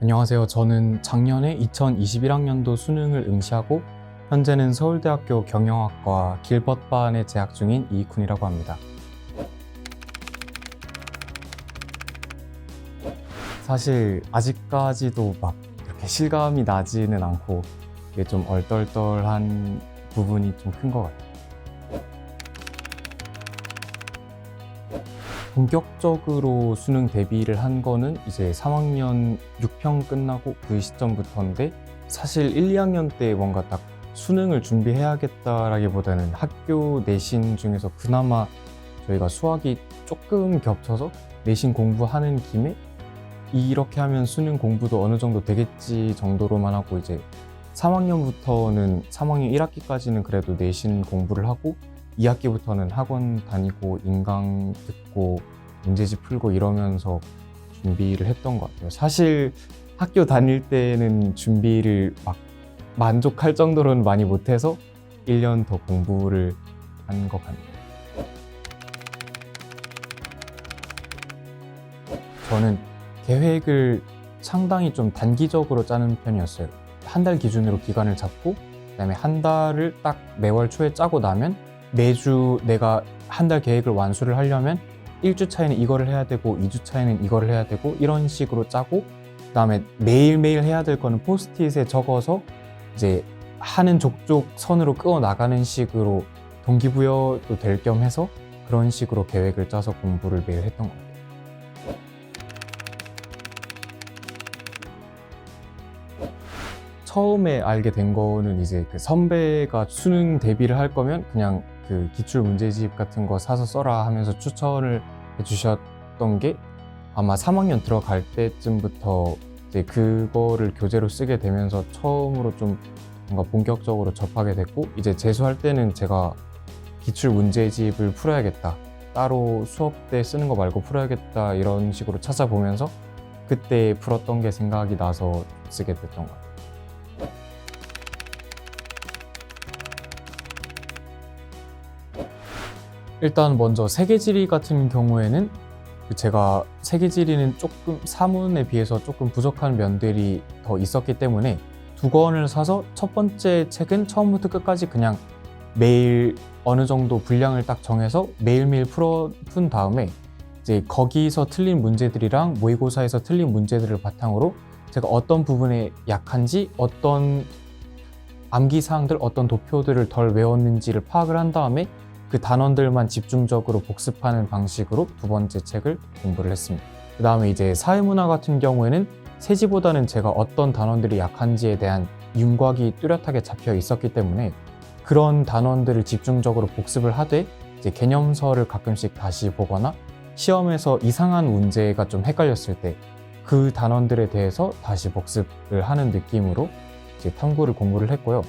안녕하세요. 저는 작년에 2021학년도 수능을 응시하고 현재는 서울대학교 경영학과 길벗반에 재학 중인 이익훈이라고 합니다. 사실 아직까지도 막 이렇게 실감이 나지는 않고 이게 좀 얼떨떨한 부분이 좀 큰 것 같아요. 본격적으로 수능 대비를 한 거는 이제 3학년 6평 끝나고 그 시점부터인데, 사실 1, 2학년 때 뭔가 딱 수능을 준비해야겠다라기보다는 학교 내신 중에서 그나마 저희가 수학이 조금 겹쳐서 내신 공부하는 김에 이렇게 하면 수능 공부도 어느 정도 되겠지 정도로만 하고, 이제 3학년부터는 3학년 1학기까지는 그래도 내신 공부를 하고 2학기부터는 학원 다니고 인강 듣고 문제집 풀고 이러면서 준비를 했던 것 같아요. 사실 학교 다닐 때는 준비를 막 만족할 정도로는 많이 못해서 1년 더 공부를 한 것 같네요. 저는 계획을 상당히 좀 단기적으로 짜는 편이었어요. 한 달 기준으로 기간을 잡고, 그다음에 한 달을 딱 매월 초에 짜고 나면 매주 내가 한 달 계획을 완수를 하려면 1주 차에는 이거를 해야 되고 2주 차에는 이거를 해야 되고 이런 식으로 짜고, 그다음에 매일매일 해야 될 거는 포스트잇에 적어서 이제 하는 족족 선으로 그어 나가는 식으로 동기부여도 될 겸 해서 그런 식으로 계획을 짜서 공부를 매일 했던 것 같아요. 처음에 알게 된 거는 이제 그 선배가 수능 대비를 할 거면 그냥 그 기출 문제집 같은 거 사서 써라 하면서 추천을 해주셨던 게, 아마 3학년 들어갈 때쯤부터 이제 그거를 교재로 쓰게 되면서 처음으로 좀 뭔가 본격적으로 접하게 됐고, 이제 재수할 때는 제가 기출 문제집을 풀어야겠다, 따로 수업 때 쓰는 거 말고 풀어야겠다 이런 식으로 찾아보면서 그때 풀었던 게 생각이 나서 쓰게 됐던 것 같아요. 일단 먼저 세계지리 같은 경우에는 제가 세계지리는 조금 사문에 비해서 조금 부족한 면들이 더 있었기 때문에 2권을 사서 첫 번째 책은 처음부터 끝까지 그냥 매일 어느 정도 분량을 딱 정해서 매일매일 푼 다음에 이제 거기서 틀린 문제들이랑 모의고사에서 틀린 문제들을 바탕으로 제가 어떤 부분에 약한지, 어떤 암기사항들, 어떤 도표들을 덜 외웠는지를 파악을 한 다음에 그 단원들만 집중적으로 복습하는 방식으로 2번째 책을 공부를 했습니다. 그 다음에 이제 사회문화 같은 경우에는 세지보다는 제가 어떤 단원들이 약한지에 대한 윤곽이 뚜렷하게 잡혀 있었기 때문에 그런 단원들을 집중적으로 복습을 하되, 이제 개념서를 가끔씩 다시 보거나 시험에서 이상한 문제가 좀 헷갈렸을 때 그 단원들에 대해서 다시 복습을 하는 느낌으로 이제 탐구를 공부를 했고요.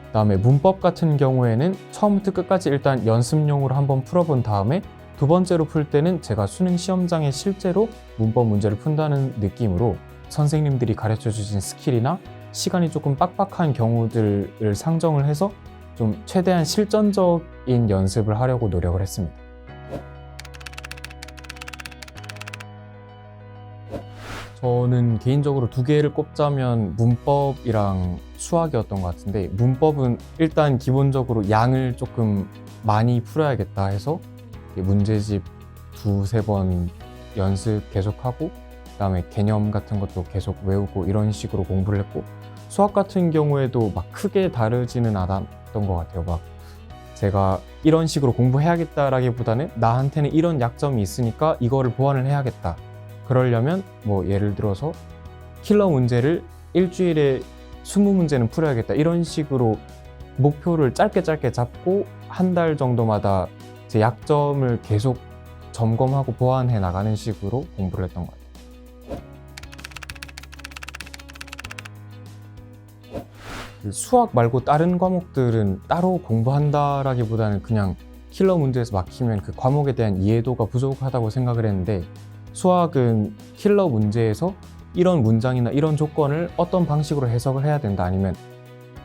그다음에 문법 같은 경우에는 처음부터 끝까지 일단 연습용으로 한번 풀어본 다음에 2번째로 풀 때는 제가 수능 시험장에 실제로 문법 문제를 푼다는 느낌으로 선생님들이 가르쳐 주신 스킬이나 시간이 조금 빡빡한 경우들을 상정을 해서 좀 최대한 실전적인 연습을 하려고 노력을 했습니다. 저는 개인적으로 2개를 꼽자면 문법이랑 수학이었던 것 같은데, 문법은 일단 기본적으로 양을 조금 많이 풀어야겠다 해서 문제집 2-3번 연습 계속하고, 그다음에 개념 같은 것도 계속 외우고 이런 식으로 공부를 했고, 수학 같은 경우에도 막 크게 다르지는 않았던 것 같아요. 막 제가 이런 식으로 공부해야겠다라기보다는 나한테는 이런 약점이 있으니까 이거를 보완을 해야겠다. 그러려면 뭐 예를 들어서 킬러 문제를 일주일에 20문제는 풀어야겠다, 이런 식으로 목표를 짧게 잡고 한 달 정도마다 제 약점을 계속 점검하고 보완해 나가는 식으로 공부를 했던 것 같아요. 수학 말고 다른 과목들은 따로 공부한다라기보다는 그냥 킬러 문제에서 막히면 그 과목에 대한 이해도가 부족하다고 생각을 했는데, 수학은 킬러 문제에서 이런 문장이나 이런 조건을 어떤 방식으로 해석을 해야 된다, 아니면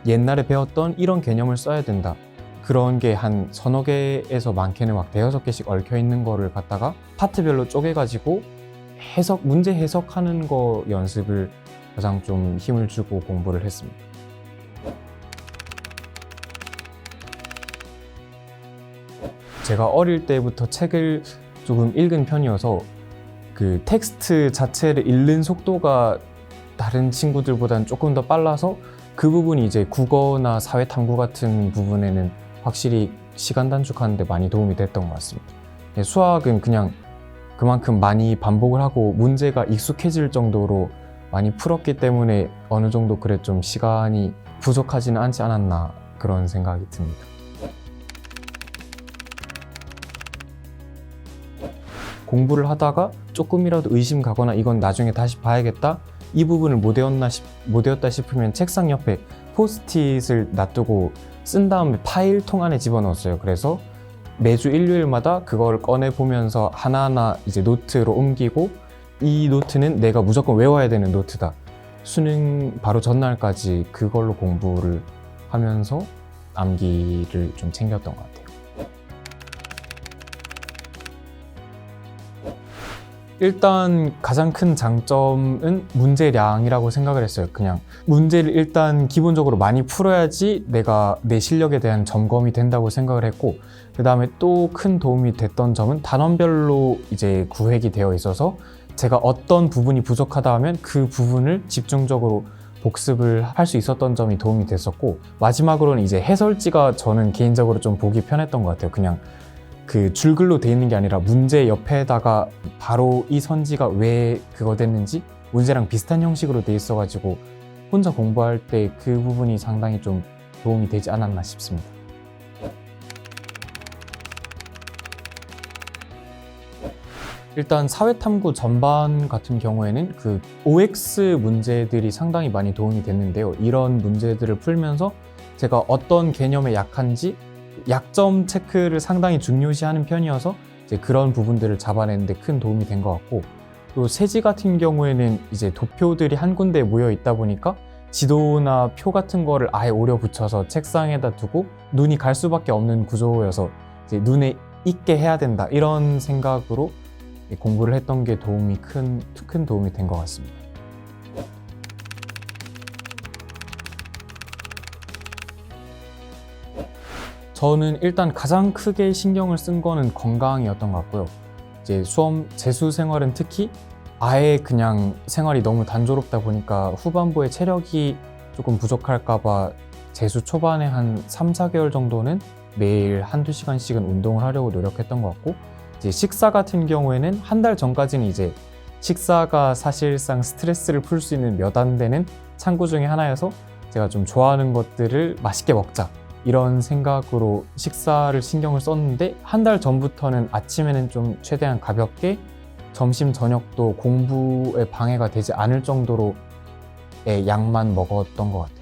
옛날에 배웠던 이런 개념을 써야 된다, 그런 게 한 서너 개에서 많게는 막 5-6개씩 얽혀 있는 거를 갖다가 파트별로 쪼개가지고 문제 해석하는 거 연습을 가장 좀 힘을 주고 공부를 했습니다. 제가 어릴 때부터 책을 조금 읽은 편이어서 그 텍스트 자체를 읽는 속도가 다른 친구들보다는 조금 더 빨라서 그 부분이 이제 국어나 사회탐구 같은 부분에는 확실히 시간 단축하는 데 많이 도움이 됐던 것 같습니다. 수학은 그냥 그만큼 많이 반복을 하고 문제가 익숙해질 정도로 많이 풀었기 때문에 어느 정도 그래 좀 시간이 부족하지는 않지 않았나 그런 생각이 듭니다. 공부를 하다가 조금이라도 의심 가거나 이건 나중에 다시 봐야겠다, 이 부분을 못 외웠다 싶으면 책상 옆에 포스트잇을 놔두고 쓴 다음에 파일통 안에 집어넣었어요. 그래서 매주 일요일마다 그걸 꺼내 보면서 하나하나 이제 노트로 옮기고, 이 노트는 내가 무조건 외워야 되는 노트다, 수능 바로 전날까지 그걸로 공부를 하면서 암기를 좀 챙겼던 것 같아요. 일단 가장 큰 장점은 문제량이라고 생각을 했어요. 그냥 문제를 일단 기본적으로 많이 풀어야지 내 실력에 대한 점검이 된다고 생각을 했고, 그 다음에 또 큰 도움이 됐던 점은 단원별로 이제 구획이 되어 있어서 제가 어떤 부분이 부족하다 하면 그 부분을 집중적으로 복습을 할 수 있었던 점이 도움이 됐었고, 마지막으로는 이제 해설지가 저는 개인적으로 좀 보기 편했던 것 같아요. 그냥 그 줄글로 돼 있는 게 아니라 문제 옆에다가 바로 이 선지가 왜 그거 됐는지 문제랑 비슷한 형식으로 돼 있어가지고 혼자 공부할 때 그 부분이 상당히 좀 도움이 되지 않았나 싶습니다. 일단 사회탐구 전반 같은 경우에는 그 OX 문제들이 상당히 많이 도움이 됐는데요. 이런 문제들을 풀면서 제가 어떤 개념에 약한지 약점 체크를 상당히 중요시하는 편이어서 이제 그런 부분들을 잡아내는데 큰 도움이 된 것 같고, 또 세지 같은 경우에는 이제 도표들이 한 군데에 모여 있다 보니까 지도나 표 같은 거를 아예 오려 붙여서 책상에다 두고 눈이 갈 수밖에 없는 구조여서 이제 눈에 익게 해야 된다, 이런 생각으로 공부를 했던 게 큰 도움이 된 것 같습니다. 저는 일단 가장 크게 신경을 쓴 거는 건강이었던 것 같고요. 이제 재수 생활은 특히 아예 그냥 생활이 너무 단조롭다 보니까 후반부에 체력이 조금 부족할까봐 재수 초반에 한 3-4개월 정도는 매일 1-2시간씩은 운동을 하려고 노력했던 것 같고, 이제 식사 같은 경우에는 한 달 전까지는 이제 식사가 사실상 스트레스를 풀 수 있는 몇 안 되는 창구 중에 하나여서 제가 좀 좋아하는 것들을 맛있게 먹자, 이런 생각으로 식사를 신경을 썼는데, 한 달 전부터는 아침에는 좀 최대한 가볍게, 점심 저녁도 공부에 방해가 되지 않을 정도로의 양만 먹었던 것 같아요.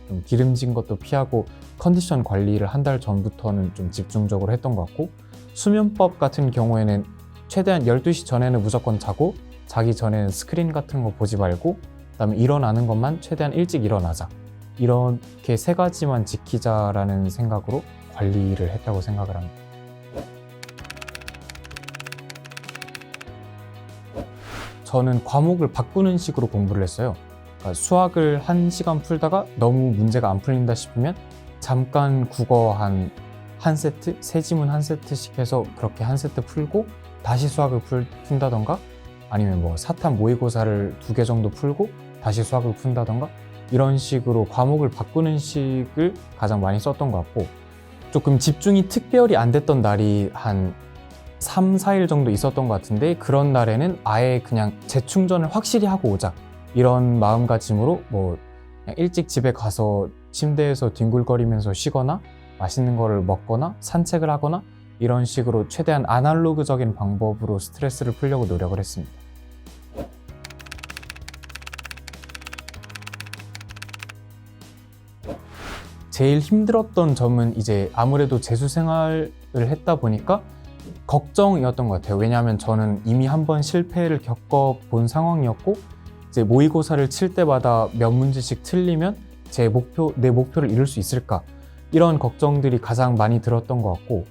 좀 기름진 것도 피하고 컨디션 관리를 한 달 전부터는 좀 집중적으로 했던 것 같고, 수면법 같은 경우에는 최대한 12시 전에는 무조건 자고, 자기 전에는 스크린 같은 거 보지 말고, 그다음에 일어나는 것만 최대한 일찍 일어나자, 이렇게 3가지만 지키자라는 생각으로 관리를 했다고 생각을 합니다. 저는 과목을 바꾸는 식으로 공부를 했어요. 그러니까 수학을 1시간 풀다가 너무 문제가 안 풀린다 싶으면 잠깐 국어 한 세트, 세지문 한 세트씩 해서 그렇게 한 세트 풀고 다시 수학을 푼다던가, 아니면 뭐 사탐 모의고사를 2개 정도 풀고 다시 수학을 푼다던가, 이런 식으로 과목을 바꾸는 식을 가장 많이 썼던 것 같고, 조금 집중이 특별히 안 됐던 날이 한 3-4일 정도 있었던 것 같은데, 그런 날에는 아예 그냥 재충전을 확실히 하고 오자, 이런 마음가짐으로 뭐 그냥 일찍 집에 가서 침대에서 뒹굴거리면서 쉬거나 맛있는 거를 먹거나 산책을 하거나, 이런 식으로 최대한 아날로그적인 방법으로 스트레스를 풀려고 노력을 했습니다. 제일 힘들었던 점은 이제 아무래도 재수 생활을 했다 보니까 걱정이었던 것 같아요. 왜냐하면 저는 이미 한번 실패를 겪어본 상황이었고, 이제 모의고사를 칠 때마다 몇 문제씩 틀리면 내 목표를 이룰 수 있을까, 이런 걱정들이 가장 많이 들었던 것 같고,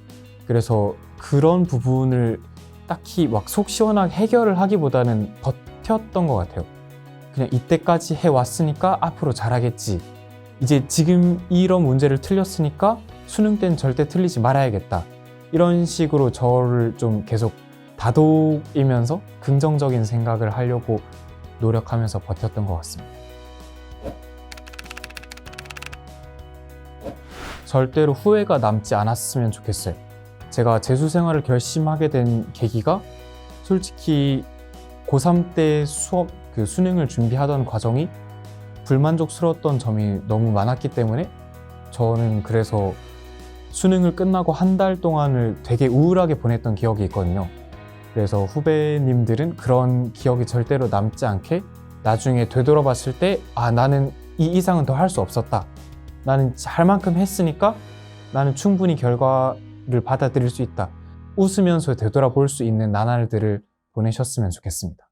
그래서 그런 부분을 딱히 막 속 시원하게 해결을 하기보다는 버텼던 것 같아요. 그냥 이때까지 해왔으니까 앞으로 잘하겠지. 이제 지금 이런 문제를 틀렸으니까 수능 때는 절대 틀리지 말아야겠다. 이런 식으로 저를 좀 계속 다독이면서 긍정적인 생각을 하려고 노력하면서 버텼던 것 같습니다. 절대로 후회가 남지 않았으면 좋겠어요. 제가 재수 생활을 결심하게 된 계기가 솔직히 고3 때 수능을 준비하던 과정이 불만족스러웠던 점이 너무 많았기 때문에 저는 그래서 수능을 끝나고 한 달 동안을 되게 우울하게 보냈던 기억이 있거든요. 그래서 후배님들은 그런 기억이 절대로 남지 않게 나중에 되돌아봤을 때 나는 이 이상은 더 할 수 없었다. 나는 할 만큼 했으니까 나는 충분히 결과를 받아들일 수 있다. 웃으면서 되돌아볼 수 있는 나날들을 보내셨으면 좋겠습니다.